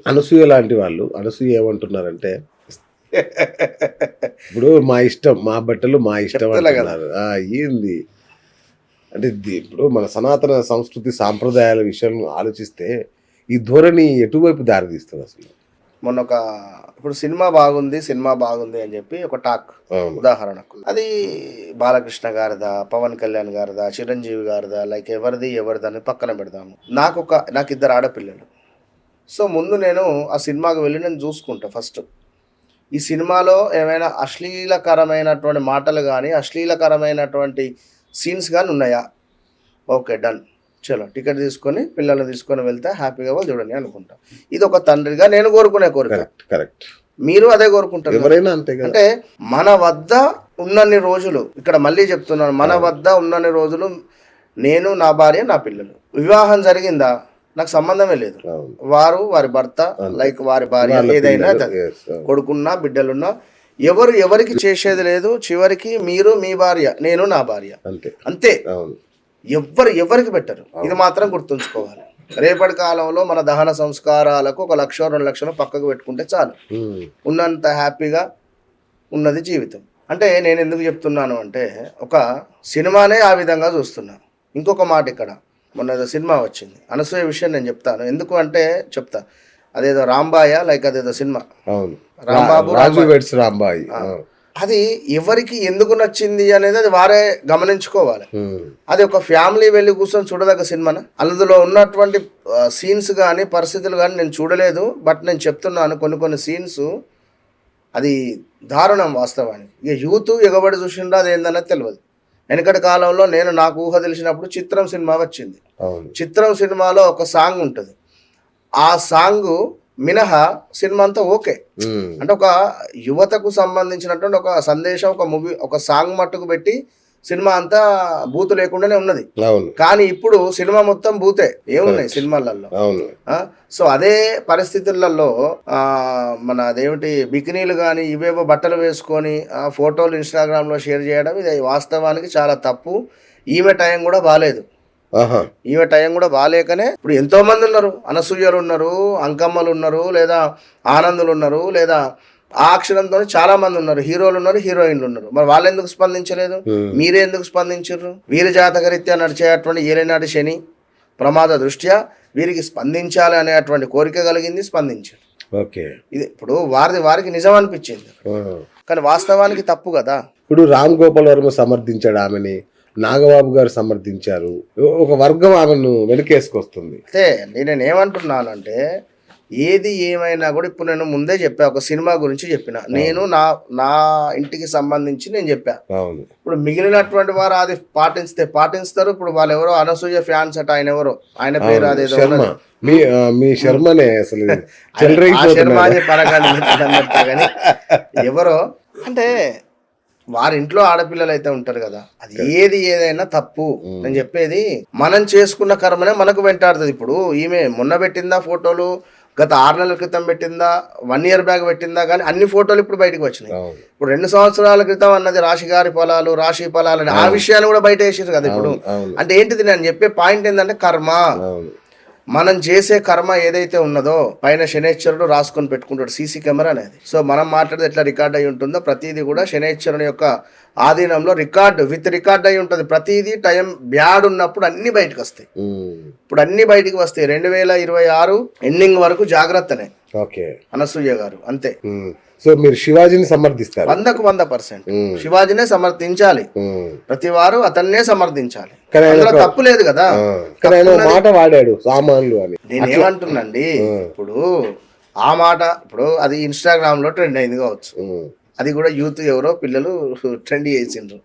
అనసూయ లాంటి వాళ్ళు అనసూయ ఏమంటున్నారంటే ఇప్పుడు మా ఇష్టం, మా బట్టలు మా ఇష్టం చెప్తలే కదా. అంటున్నారు. ఏంది అంటే ఇప్పుడు మన సనాతన సంస్కృతి సాంప్రదాయాల విషయం ఆలోచిస్తే ఈ ధోరణి ఎటువైపు దారితీస్తుంది అసలు? మొన్న ఇప్పుడు సినిమా బాగుంది అని చెప్పి ఒక టాక్, అవును. ఉదాహరణకు అది బాలకృష్ణ గారిదా, పవన్ కళ్యాణ్ గారిదా, చిరంజీవి గారిదా, లైక్ ఎవరిదని పక్కన పెడదాము. నాకు ఇద్దరు ఆడపిల్లలు. సో ముందు నేను ఆ సినిమాకి వెళ్ళి నేను చూసుకుంటా ఫస్ట్. ఈ సినిమాలో ఏమైనా అశ్లీలకరమైనటువంటి మాటలు కానీ, అశ్లీలకరమైనటువంటి సీన్స్ కానీ ఉన్నాయా? ఓకే, డన్, చలో టికెట్ తీసుకొని పిల్లల్ని తీసుకొని వెళ్తే హ్యాపీగా వాళ్ళు చూడండి అనుకుంటా. ఇది ఒక తండ్రిగా నేను కోరుకునే కోరిక. కరెక్ట్. మీరు అదే కోరుకుంటారు, ఎవరైనా అంతే కదా. అంటే మన వద్ద ఉన్నన్ని రోజులు, ఇక్కడ మళ్ళీ చెప్తున్నాను, మన వద్ద ఉన్నన్ని రోజులు నేను, నా భార్య, నా పిల్లలు. వివాహం జరిగిందా నాకు సంబంధమే లేదు. వారి భర్త, లైక్ వారి భార్య, ఏదైనా కొడుకున్నా బిడ్డలున్నా ఎవరికి చేసేది లేదు. చివరికి మీరు మీ భార్య, నేను నా భార్య, అంతే. ఎవరికి పెట్టరు. ఇది మాత్రం గుర్తుంచుకోవాలి. రేపటి కాలంలో మన దహన సంస్కారాలకు 1 లక్ష 2 లక్షలు పక్కకు పెట్టుకుంటే చాలు, ఉన్నంత హ్యాపీగా ఉన్నది జీవితం. అంటే నేను ఎందుకు చెప్తున్నాను అంటే, ఒక సినిమానే ఆ విధంగా చూస్తున్నా. ఇంకొక మాట, ఇక్కడ మొన్న ఏదో సినిమా వచ్చింది, అనసూయ విషయం నేను చెప్తాను. ఎందుకు అంటే చెప్తా, అదేదో రాంబాయ, లైక్ అదేదో సినిమా, రాంబాయి. అది ఎవరికి ఎందుకు నచ్చింది అనేది అది వారే గమనించుకోవాలి. అది ఒక ఫ్యామిలీ వెళ్ళి కూర్చొని చూడదగ్గ సినిమానా? అందులో ఉన్నటువంటి సీన్స్ కానీ పరిస్థితులు కానీ నేను చూడలేదు. బట్ నేను చెప్తున్నాను, కొన్ని సీన్స్ అది దారుణం వాస్తవానికి. ఇక యూత్ ఎగబడి చూసిండ్రా అది ఏందనేది తెలియదు. వెనకటి కాలంలో నాకు ఊహ తెలిసినప్పుడు చిత్రం సినిమా వచ్చింది. చిత్రం సినిమాలో ఒక సాంగ్ ఉంటుంది. ఆ సాంగ్ మినహా సినిమా అంతా ఓకే. అంటే ఒక యువతకు సంబంధించినటువంటి ఒక సందేశం, ఒక మూవీ, ఒక సాంగ్ మట్టుకు పెట్టి సినిమా అంతా బూతు లేకుండానే ఉన్నది. కానీ ఇప్పుడు సినిమా మొత్తం బూతే ఏమున్నాయి సినిమాలలో. సో అదే పరిస్థితులలో మన అదేమిటి బికినీలు కానీ ఇవేవో బట్టలు వేసుకొని ఫోటోలు ఇన్స్టాగ్రామ్ లో షేర్ చేయడం, ఇది వాస్తవానికి చాలా తప్పు. ఈమె టైం కూడా బాగాలేదు. బాగాలేకనే ఇప్పుడు ఎంతో మంది ఉన్నారు, అనసూయలు ఉన్నారు, అంకమ్మలు ఉన్నారు, లేదా ఆనందులు ఉన్నారు, లేదా ఆ అక్షరంతో చాలా మంది ఉన్నారు, హీరోలు ఉన్నారు, హీరోయిన్లు ఉన్నారు. మరి వాళ్ళు ఎందుకు స్పందించలేదు? మీరే ఎందుకు స్పందించారు? వీరి జాతకరీత్యా నడిచేటువంటి ఏలినాటి శని ప్రమాద దృష్ట్యా వీరికి స్పందించాలి అనేటువంటి కోరిక కలిగింది, స్పందించారు. ఇది ఇప్పుడు వారికి నిజం అనిపించింది, కానీ వాస్తవానికి తప్పు కదా. ఇప్పుడు రామ్ గోపాల్ వర్మ సమర్థించాడు ఆమెని, నాగబాబు గారు సమర్థించారు, ఒక వర్గం ఆమెను వెనకేసుకొస్తుంది. అయితే నేను ఏమంటున్నానంటే, ఏది ఏమైనా కూడా ఇప్పుడు నేను ముందే చెప్పా, ఒక సినిమా గురించి చెప్పిన, నేను నా ఇంటికి సంబంధించి నేను చెప్పా. ఇప్పుడు మిగిలినటువంటి వారు అది పాటిస్తారు. ఇప్పుడు వాళ్ళు ఎవరో అనసూయ ఫ్యాన్స్ అట, ఆయన పేరు అదేదో మీ శర్మనే అసలు శర్మ అని పరగాని ఎవరో, అంటే వారి ఇంట్లో ఆడపిల్లలు అయితే ఉంటారు కదా. అది ఏదైనా తప్పు. నేను చెప్పేది, మనం చేసుకున్న కర్మనే మనకు వెంటాడుతుంది. ఇప్పుడు ఈమె మొన్న పెట్టిందా ఫోటోలు, గత 6 నెలల క్రితం పెట్టిందా, 1 ఇయర్ బ్యాక్ పెట్టిందా, కానీ అన్ని ఫోటోలు ఇప్పుడు బయటకు వచ్చినాయి. ఇప్పుడు 2 సంవత్సరాల క్రితం అన్నది రాశి ఫలాలు అని ఆ విషయాన్ని కూడా బయట వేసారు కదా. ఇప్పుడు అంటే ఏంటిది, నేను చెప్పే పాయింట్ ఏంటంటే కర్మ. మనం చేసే కర్మ ఏదైతే ఉన్నదో పైన శనేశ్వరుడు రాసుకొని పెట్టుకుంటాడు, సీసీ కెమెరా అనేది. సో మనం మాట్లాడేది ఎట్లా రికార్డ్ అయి ఉంటుందో ప్రతిదీ కూడా శనేశ్వరుని యొక్క ఆధీనంలో విత్ రికార్డ్ అయి ఉంటుంది. ప్రతిదీ టైం బ్యాడ్ ఉన్నప్పుడు అన్ని బయటకు వస్తాయి. ఇప్పుడు అన్ని బయటికి వస్తాయి. 2026 ఎండింగ్ వరకు జాగ్రత్తనే అనసూయ గారు, అంతే. సో మీరు శివాజీని సమర్థిస్తారు? 100% శివాజీనే సమర్థించాలి. ప్రతి వారు అతన్నే సమర్థించాలి, తప్పు లేదు కదా. మాట వాడాడు సామాన్లు అని నేనేమంటున్నాండి. ఇప్పుడు ఆ మాట, ఇప్పుడు అది ఇన్స్టాగ్రామ్ లో ట్రెండ్ అయింది కావచ్చు, అది కూడా యూత్ ఎవరో పిల్లలు ట్రెండ్ చేసిండ్రు.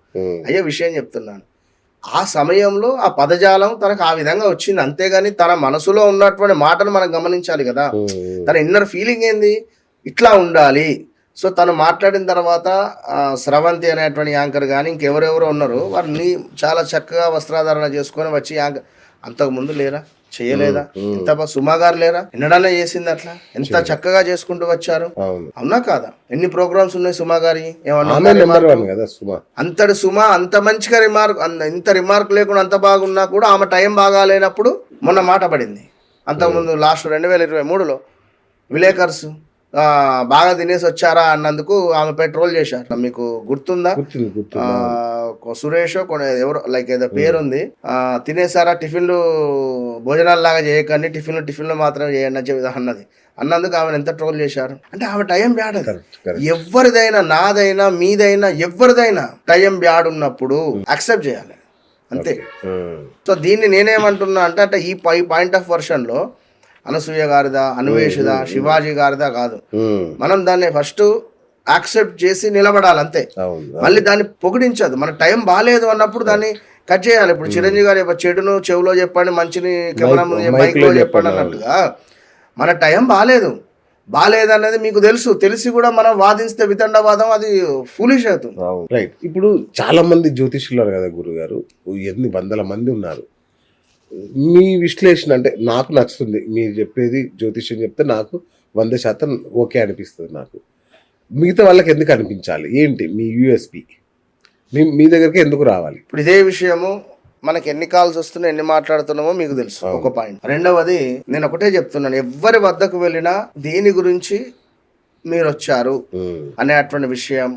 అయ్యే విషయం చెప్తున్నాను, ఆ సమయంలో ఆ పదజాలం తనకు ఆ విధంగా వచ్చింది, అంతేగాని తన మనసులో ఉన్నటువంటి మాటను మనం గమనించాలి కదా. తన ఇన్నర్ ఫీలింగ్ ఏంది, ఇట్లా ఉండాలి. సో తను మాట్లాడిన తర్వాత స్రవంతి అనేటువంటి యాంకర్ కానీ ఇంకెవరెవరో ఉన్నారు, వారిని చాలా చక్కగా వస్త్రాధారణ చేసుకొని వచ్చి యాంకర్, అంతకుముందు లేరా, చేయలేదా? ఎంత సుమా గారు లేరా, ఎన్నడన్నా చేసింది అట్లా, ఎంత చక్కగా చేసుకుంటూ వచ్చారు, అవునా కాదా? ఎన్ని ప్రోగ్రామ్స్ ఉన్నాయి సుమా గారి, అంతటి సుమా అంత మంచిగా ఇంత రిమార్క్ లేకుండా అంత బాగున్నా కూడా ఆమె టైం బాగాలేనప్పుడు మొన్న మాట పడింది. అంతకుముందు లాస్ట్ 2023లో విలేకర్స్ బాగా తినేసి వచ్చారా అన్నందుకు ఆమె పెట్రోల్ చేశారు. మీకు గుర్తుందా? సురేష్ ఎవరో లైక్ ఏదో పేరుంది. తినేసారా, టిఫిన్లు భోజనాలు లాగా చేయకండి, టిఫిన్లు మాత్రమే చేయండి అని చెప్పి అన్నందుకు ఆమెను ఎంత ట్రోల్ చేశారు. అంటే ఆమె టైం బ్యాడ్. ఎవరిదైనా, నాదైనా మీదైనా ఎవరిదైనా టైం బ్యాడ్ ఉన్నప్పుడు యాక్సెప్ట్ చేయాలి అంతే. సో దీన్ని నేనేమంటున్నా అంటే ఈ పాయింట్ ఆఫ్ వర్షన్ లో అనసూయ గారిదా, అన్వేషిదా, శివాజీ గారిదా కాదు. మనం దాన్ని ఫస్ట్ యాక్సెప్ట్ చేసి నిలబడాలి అంతే. మళ్ళీ దాన్ని పొగిడించదు. మన టైం బాగాలేదు అన్నప్పుడు దాన్ని కట్ చేయాలి. ఇప్పుడు చిరంజీవి గారు చెడును చెవులో చెప్పండి, మంచిని కెమెరా ముందు మైక్లో చెప్పండి అన్నట్టుగా మన టైం బాగాలేదన్నది మీకు తెలిసి కూడా మనం వాదిస్తే వితండవాదం అది ఫూలిష్ అవుతుంది. రైట్. ఇప్పుడు చాలా మంది జ్యోతిష్యులు కదా గురుగారు, ఎన్ని వందల మంది ఉన్నారు. మీ విశ్లేషణ అంటే నాకు నచ్చుతుంది. మీరు చెప్పేది జ్యోతిష్యం చెప్తే నాకు 100% ఓకే అనిపిస్తుంది. నాకు మిగతా వాళ్ళకి ఎందుకు అనిపించాలి? ఏంటి మీ యూఎస్పి? మీ దగ్గరికి ఎందుకు రావాలి? ఇప్పుడు ఇదే విషయము మనకి ఎన్ని కాల్స్ వస్తున్నాయి, ఎన్ని మాట్లాడుతున్నామో మీకు తెలుసు, ఒక పాయింట్. రెండవది నేను ఒకటే చెప్తున్నాను, ఎవరి వద్దకు వెళ్ళినా దేని గురించి మీరు వచ్చారు అనేటువంటి విషయం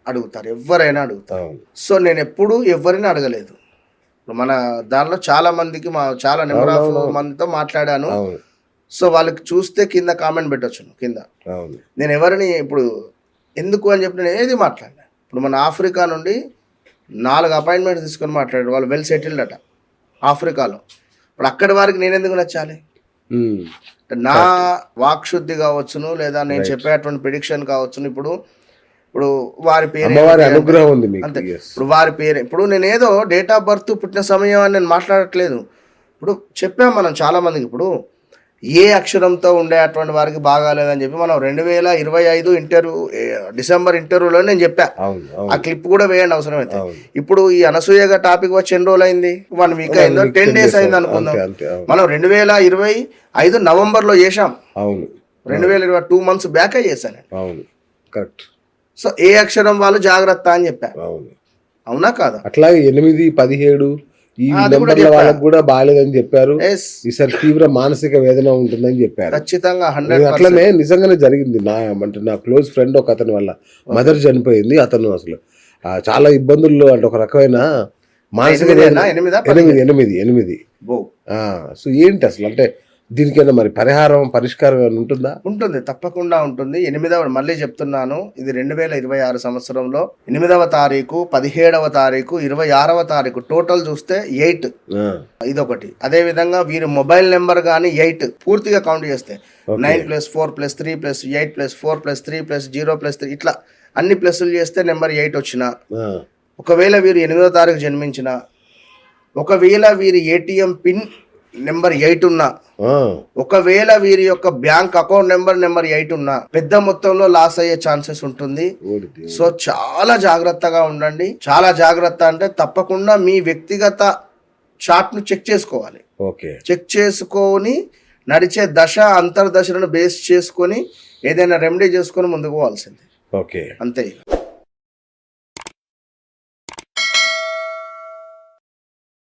అడుగుతారు, ఎవరైనా అడుగుతారు. సో నేను ఎప్పుడు ఎవరిని అడగలేదు. మన దానిలో చాలా మందికి చాలా నెంబర్ ఆఫ్ మందితో మాట్లాడాను. సో వాళ్ళకి చూస్తే కింద కామెంట్ పెట్టొచ్చు కింద. నేను ఎవరిని ఇప్పుడు ఎందుకు అని చెప్పి నేను ఏది మాట్లాడినా. ఇప్పుడు మన ఆఫ్రికా నుండి 4 అపాయింట్మెంట్స్ తీసుకొని మాట్లాడారు. వాళ్ళు వెల్ సెటిల్డ్ అట ఆఫ్రికాలో. ఇప్పుడు అక్కడి వారికి నేను ఎందుకు నచ్చాలి? నా వాక్శుద్ధి కావచ్చును, లేదా నేను చెప్పేటువంటి ప్రిడిక్షన్ కావచ్చును. ఇప్పుడు వారి పేరు అంతే. ఇప్పుడు వారి పేరు, ఇప్పుడు నేను ఏదో డేట్ ఆఫ్ బర్త్, పుట్టిన సమయం అని నేను మాట్లాడట్లేదు. ఇప్పుడు చెప్పాం మనం చాలా మందికి. ఇప్పుడు ఏ అక్షరంతో ఉండేటువంటి వారికి బాగాలేదని చెప్పి మనం 2025 డిసెంబర్ ఇంటర్వ్యూలో నేను చెప్పా. ఆ క్లిప్ కూడా వేయండి అవసరమైతే. ఇప్పుడు ఈ అనసూయగా టాపిక్ వచ్చి ఎన్ని రోజులు అయింది? 1 వీక్ అయిందో, 10 days అయింది అనుకుందాం. మనం 2025 నవంబర్లో చేసాం. 2020 2 months బ్యాక్ చేశాను. సో ఏ అక్షరం వాళ్ళు జాగ్రత్త అని చెప్పారు, అవునా కాదా? అట్లాగే 8, 17 ఈ నెంబర్ల వాళ్ళకి కూడా బాగాలేదని చెప్పారు. ఈసారి తీవ్ర మానసిక వేదన ఉంటుందని చెప్పారు. ఖచ్చితంగా అట్లనే నిజంగానే జరిగింది. నా క్లోజ్ ఫ్రెండ్ ఒక అతని వల్ల మదర్ చనిపోయింది. అతను అసలు చాలా ఇబ్బందుల్లో, అంటే ఒక రకమైన మానసిక వేదన. 8. సో ఏంటి అసలు, అంటే దీనికైనా మరి పరిష్కారం ఏమైనా ఉంటుందా? ఉంటుంది, తప్పకుండా ఉంటుంది. 8వ, మళ్ళీ చెప్తున్నాను, ఇది 2026 సంవత్సరంలో 8వ తారీఖు, 17వ తారీఖు, 26వ తారీఖు టోటల్ చూస్తే 8 ఇదొకటి. అదే విధంగా వీరి మొబైల్ నెంబర్ కానీ 8 పూర్తిగా కౌంట్ చేస్తే 9+4+3+8+4+3+0+3 ఇట్లా అన్ని ప్లస్లు చేస్తే నెంబర్ 8 వచ్చిన, ఒకవేళ వీరు 8వ తారీఖు జన్మించిన, ఒకవేళ వీరి ఏటీఎం పిన్ నెంబర్ 8 ఉన్నా, ఒకవేళ వీరి యొక్క బ్యాంక్ అకౌంట్ నెంబర్ 8 ఉన్నా పెద్ద మొత్తంలో లాస్ అయ్యే ఛాన్సెస్ ఉంటుంది. సో చాలా జాగ్రత్తగా ఉండండి. చాలా జాగ్రత్త అంటే తప్పకుండా మీ వ్యక్తిగత చార్ట్ ను చెక్ చేసుకోవాలి. చెక్ చేసుకొని నడిచే దశ అంతర్దశలను బేస్ చేసుకొని ఏదైనా రెమెడీ చేసుకొని ముందుకు పోవాల్సింది అంతే.